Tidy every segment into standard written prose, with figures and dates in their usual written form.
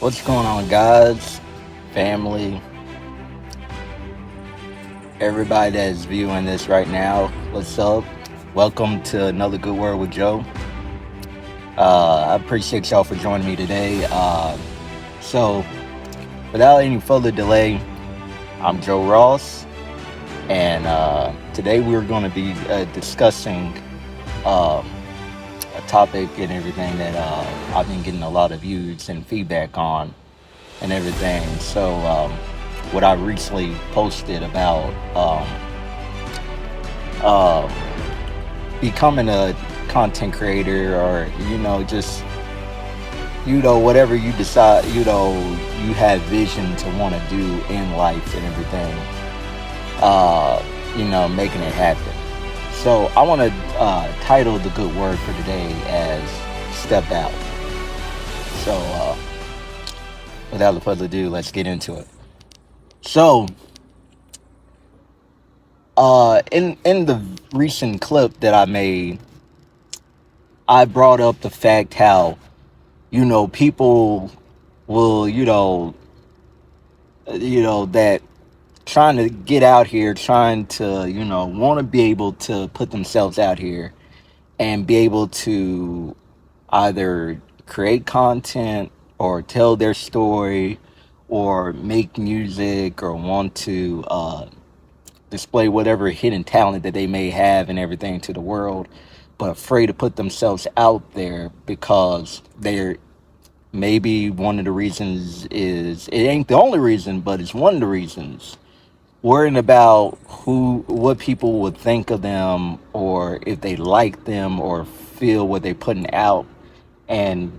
What's going on, guys? Family, everybody that is viewing this right now, what's up? Welcome to another Good Word with Joe. I appreciate y'all for joining me today. So, without any further delay, I'm Joe Ross, and today we're going to be discussing um, a topic and everything that I've been getting a lot of views and feedback on and everything. What I recently posted about uh, becoming a content creator, or just whatever you decide, you have vision to want to do in life and everything. Making it happen. So I want to title the good word for today as "Step Out." So without further ado, let's get into it. So in the recent clip that I made, I brought up the fact how people will that trying to get out here, trying to want to be able to put themselves out here and be able to either create content or tell their story or make music or want to display whatever hidden talent that they may have and everything to the world, but afraid to put themselves out there because they're maybe one of the reasons is it ain't the only reason, but it's one of the reasons. Worrying about what people would think of them, or if they like them or feel what they're putting out, and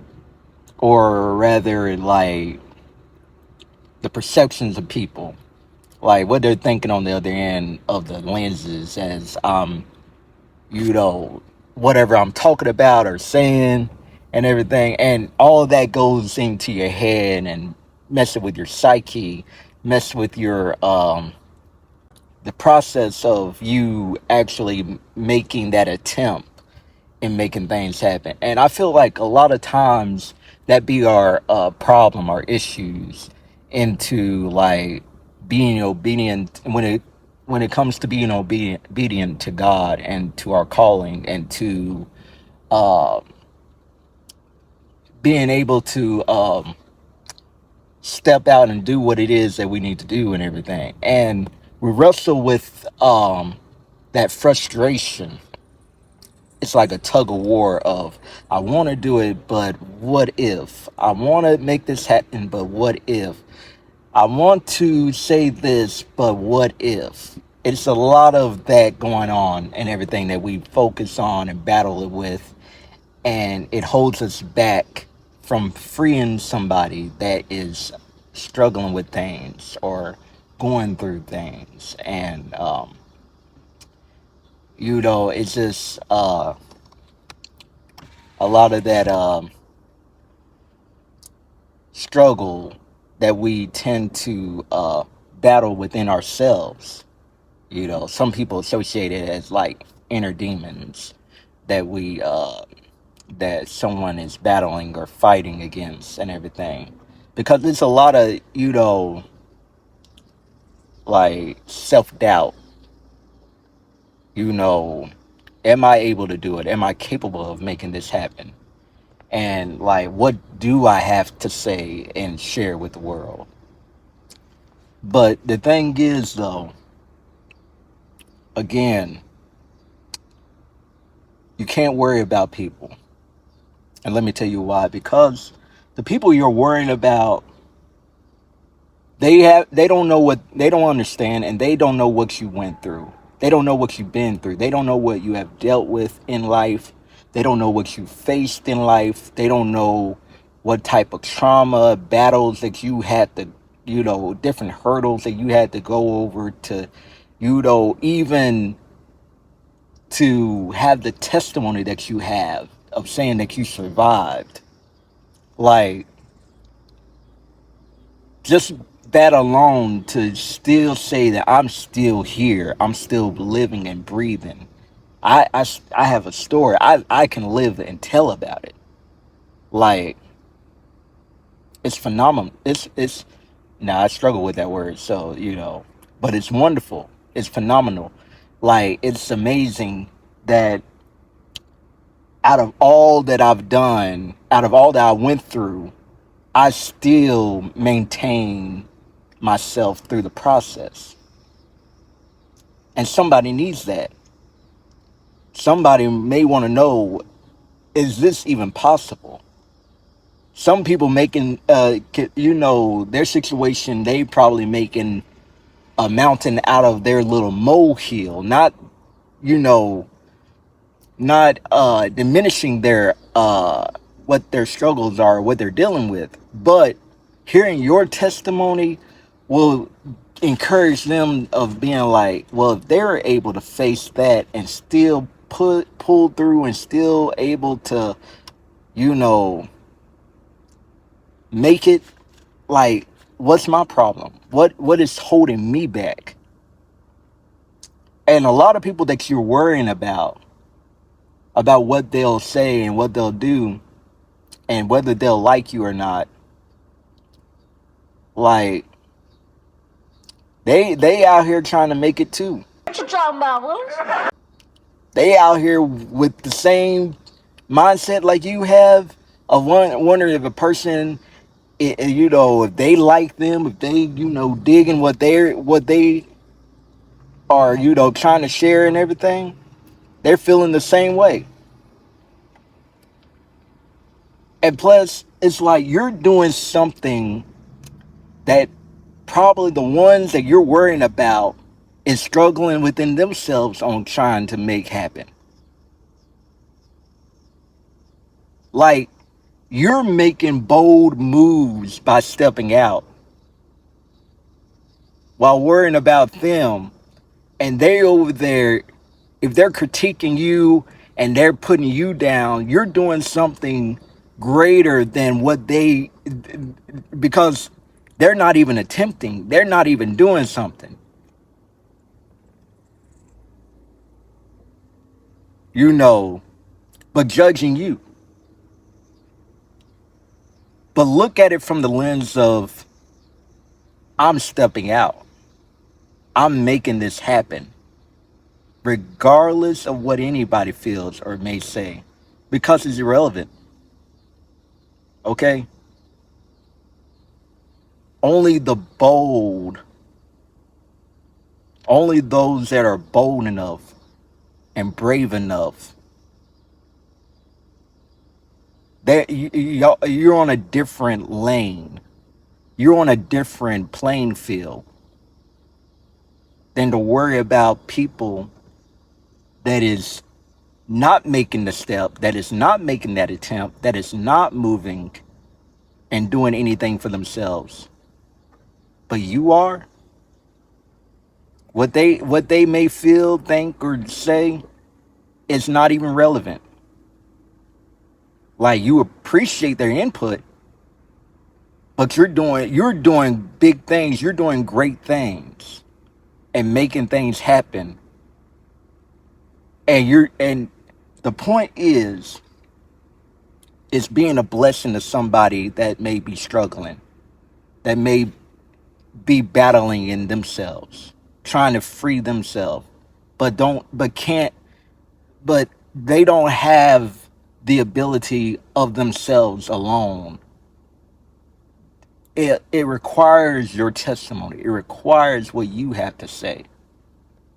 or rather like the perceptions of people, like what they're thinking on the other end of the lenses as you know, whatever I'm talking about or saying and everything. And all of that goes into your head and messing with your psyche, mess with your the process of you actually making that attempt and making things happen. And I feel like a lot of times that be our problem, our issues into like being obedient when it comes to being obedient to God and to our calling and to uh, being able to step out and do what it is that we need to do and everything. And we wrestle with that frustration. It's like a tug of war of I want to do it, but what if? I want to make this happen, but what if? I want to say this, but what if? It's a lot of that going on and everything that we focus on and battle it with, and it holds us back from freeing somebody that is struggling with things or going through things. And it's just a lot of that struggle that we tend to battle within ourselves. Some people associate it as like inner demons that that someone is battling or fighting against and everything, because it's a lot of like self-doubt. you know am I able to do it? Am I capable of making this happen? And like, what do I have to say and share with the world? But the thing is, though, again, you can't worry about people. And let me tell you why. Because the people you're worrying about, they don't know what, they don't understand, and they don't know what you went through. They don't know what you've been through. They don't know what you have dealt with in life. They don't know what you faced in life. They don't know what type of trauma, battles that you had to, different hurdles that you had to go over to, even to have the testimony that you have of saying that you survived. Like, just that alone, to still say that I'm still here, I'm still living and breathing. I have a story. I can live and tell about it. Like, It's phenomenal. It's now I struggle with that word, so but it's wonderful. It's phenomenal. Like it's amazing that out of all that I've done, out of all that I went through, I still maintain myself through the process. And somebody needs that. Somebody may want to know, is this even possible? Some people making their situation, they probably making a mountain out of their little molehill, not you know not diminishing their what their struggles are, what they're dealing with, but hearing your testimony will encourage them of being like, well, if they're able to face that and still pull through and still able to you know make it, like, what's my problem? What is holding me back? And a lot of people that you're worrying about what they'll say and what they'll do and whether they'll like you or not, like they out here trying to make it too. What you talking about, Willis? They out here with the same mindset like you have of wondering if a person, if they like them, if they digging what they are trying to share and everything. They're feeling the same way. And plus, it's like you're doing something that probably the ones that you're worrying about is struggling within themselves on trying to make happen. Like, you're making bold moves by stepping out while worrying about them. And they over there, if they're critiquing you and they're putting you down, you're doing something greater than what they, because they're not even attempting, they're not even doing something, but judging you. But look at it from the lens of, I'm stepping out. I'm making this happen, regardless of what anybody feels or may say, because it's irrelevant. Okay? Only the bold, only those that are bold enough and brave enough, that you're on a different lane. You're on a different playing field than to worry about people that is not making the step, that is not making that attempt, that is not moving and doing anything for themselves. But you are. What they may feel, think, or say is not even relevant. Like, you appreciate their input, but you're doing big things, you're doing great things and making things happen. And the point is being a blessing to somebody that may be struggling, that may be battling in themselves, trying to free themselves, but they don't have the ability of themselves alone. It requires your testimony. It requires what you have to say.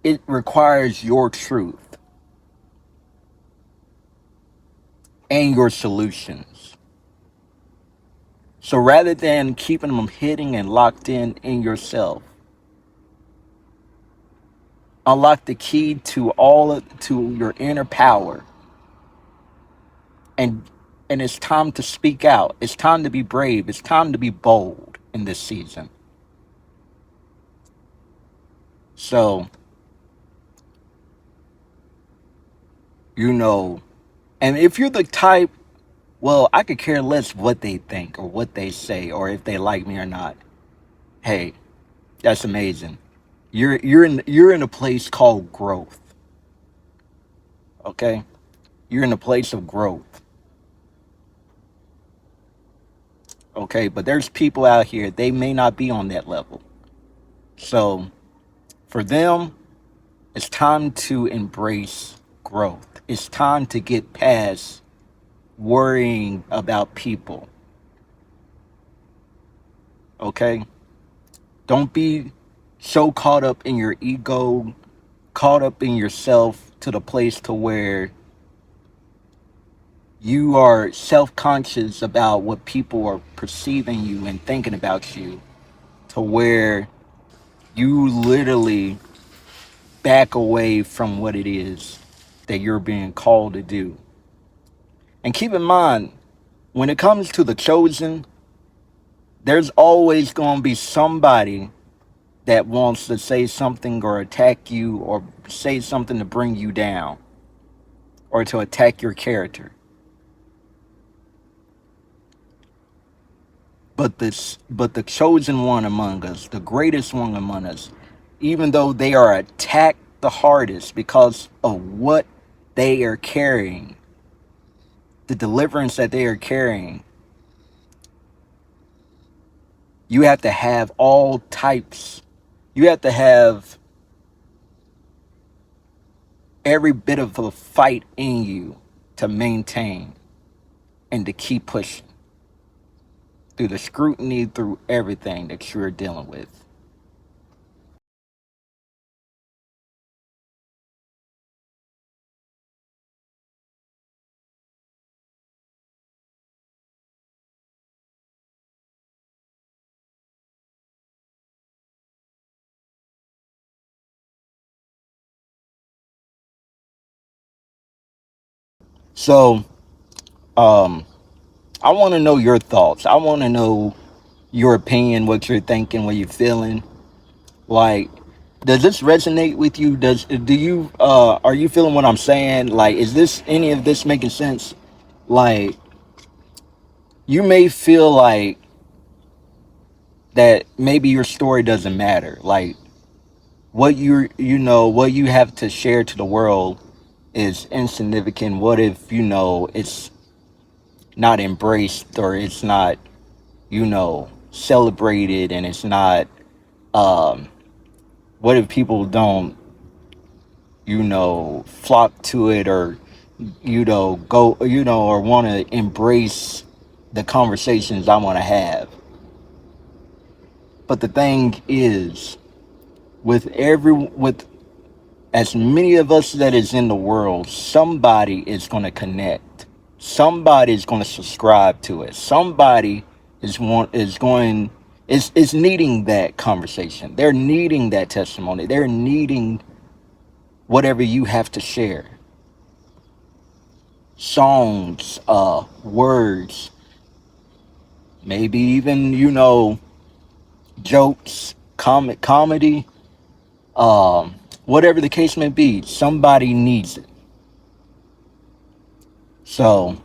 It requires your truth and your solutions. So rather than keeping them hidden and locked in yourself, unlock the key to your inner power, and it's time to speak out. It's time to be brave. It's time to be bold in this season. So, you know, and if you're the type, well, I could care less what they think or what they say or if they like me or not. Hey, that's amazing. You're in a place called growth. Okay? You're in a place of growth. Okay, but there's people out here, they may not be on that level. So for them, it's time to embrace growth. It's time to get past worrying about people. Okay, don't be so caught up in your ego, caught up in yourself to the place to where you are self-conscious about what people are perceiving you and thinking about you, to where you literally back away from what it is that you're being called to do. And keep in mind, when it comes to the chosen, there's always going to be somebody that wants to say something or attack you or say something to bring you down or to attack your character. But the chosen one among us, the greatest one among us, even though they are attacked the hardest because of what they are carrying, the deliverance that they are carrying, you have to have all types. You have to have every bit of a fight in you to maintain and to keep pushing through the scrutiny, through everything that you're dealing with. So, um, I want to know your thoughts. I want to know your opinion, what you're thinking, what you're feeling. Like, does this resonate with you? Do you are you feeling what I'm saying? Like, is this any of this making sense? Like, you may feel like that maybe your story doesn't matter. Like, what what you have to share to the world is insignificant. What if, it's not embraced, or it's not, celebrated, and it's not, um what if people don't, flock to it, or go, or want to embrace the conversations I want to have. But the thing is, with as many of us that is in the world, somebody is going to connect. Somebody is going to subscribe to it. Somebody is needing that conversation. They're needing that testimony. They're needing whatever you have to share. Songs, words, maybe even, jokes, comedy, whatever the case may be. Somebody needs it. So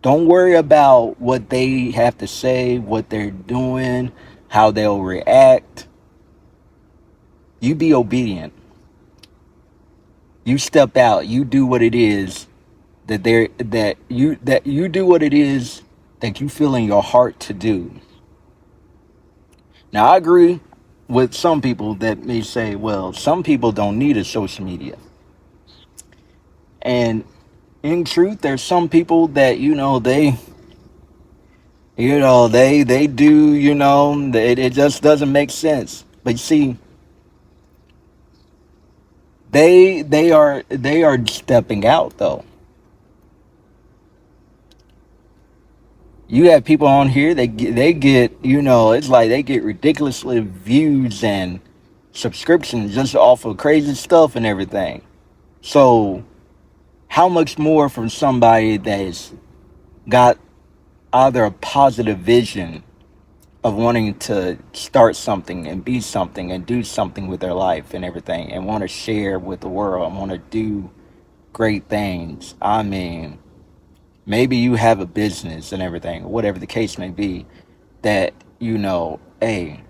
don't worry about what they have to say, what they're doing, how they'll react. You be obedient. You step out. You do what it is that you do what it is that you feel in your heart to do. Now, I agree with some people that may say, well, some people don't need a social media. And in truth, there's some people that, they do, it just doesn't make sense. But you see, they are stepping out though. You have people on here, they get, it's like they get ridiculously views and subscriptions just off of crazy stuff and everything. So how much more from somebody that's got either a positive vision of wanting to start something and be something and do something with their life and everything, and want to share with the world and want to do great things. I mean, maybe you have a business and everything, whatever the case may be, that, hey,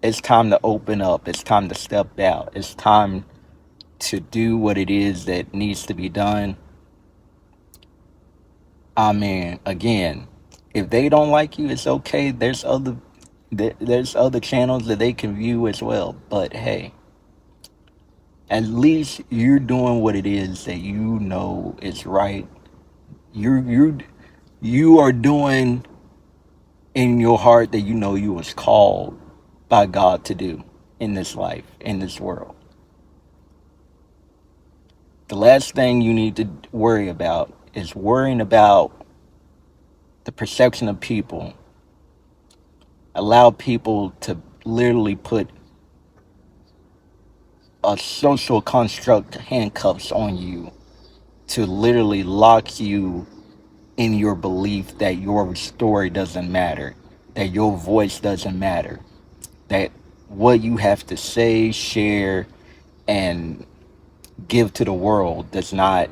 it's time to open up. It's time to step out. It's time to do what it is that needs to be done. I mean, again, if they don't like you, it's okay. There's other channels that they can view as well. But hey, at least you're doing what it is that you know is right. You you are doing in your heart that you know you was called by God to do in this life, in this world. The last thing you need to worry about is worrying about the perception of people. Allow people to literally put a social construct handcuffs on you to literally lock you in your belief that your story doesn't matter, that your voice doesn't matter, that what you have to say, share, and give to the world does not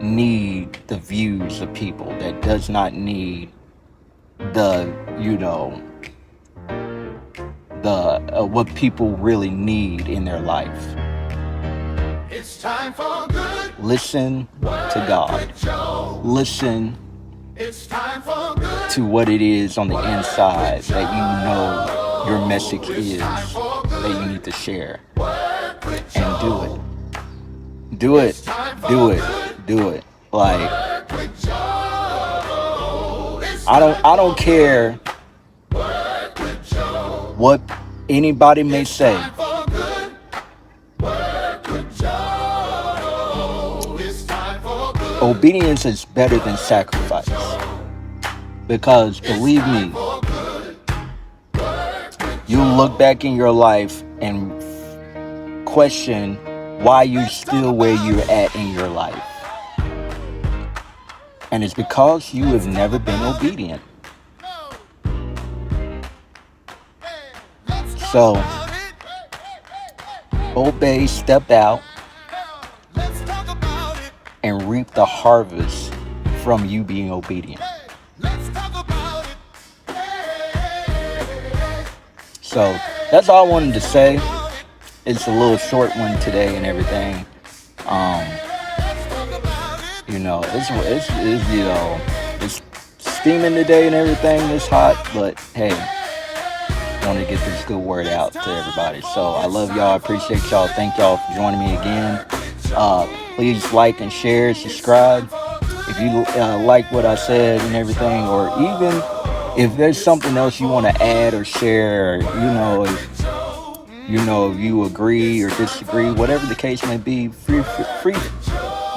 need the views of people, that does not need the, what people really need in their life. It's time for good. Listen to God. Listen to what it is on the inside that you know your message is that you need to share. And do it. Do it. Do it. Do it. Like, I don't care what anybody may say. Obedience is better than sacrifice. Because believe me, you look back in your life and question why you're still where you're at in your life. And it's because you have never been obedient. So, obey, step out, and reap the harvest from you being obedient. So, that's all I wanted to say. It's a little short one today and everything. It's steaming today and everything. It's hot, but hey, want to get this good word out to everybody. So I love y'all. I appreciate y'all. Thank y'all for joining me again. Please like and share, subscribe. If you like what I said and everything, or even if there's something else you want to add or share, or, if you agree or disagree, whatever the case may be,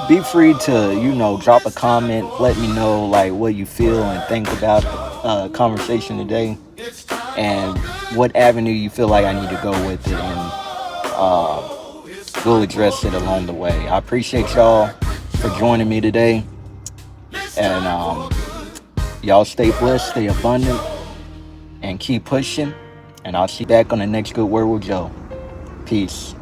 be free to, drop a comment, let me know like what you feel and think about the conversation today, and what avenue you feel like I need to go with it, and we'll address it along the way. I appreciate y'all for joining me today, and y'all stay blessed, stay abundant, and keep pushing, and I'll see you back on the next Good Word with Joe. Peace.